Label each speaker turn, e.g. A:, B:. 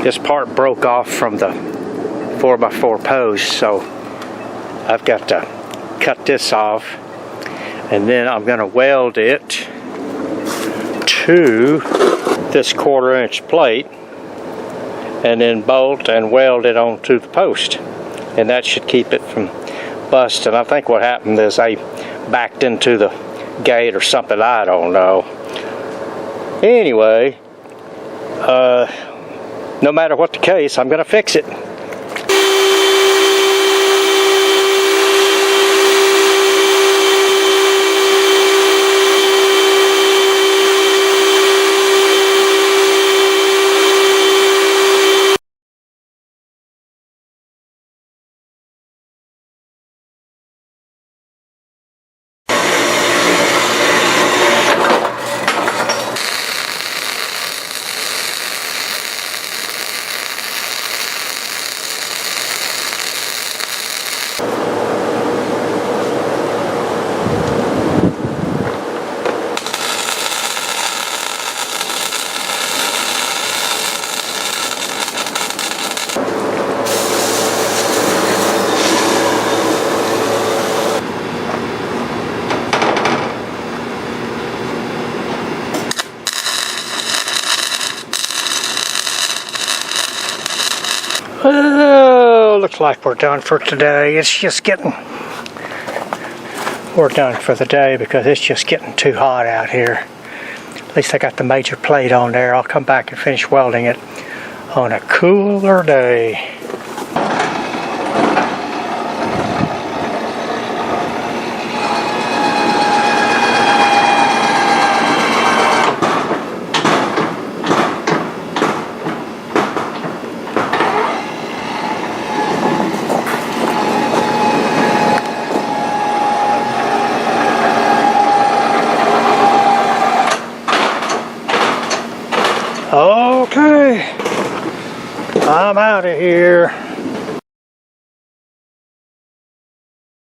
A: this part broke off from the 4x4 post, so I've got to cut this off, and then I'm going to weld it to this 1/4 inch plate, and then bolt and weld it onto the post, and that should keep it from busting. I think what happened is I backed into the gate or something, I don't know. Anyway, no matter what the case, I'm going to fix it. Oh, looks like we're done for today. It's just getting... We're done for the day because it's just getting too hot out here. At least I got the major plate on there. I'll come back and finish welding it on a cooler day. Okay, I'm out of here.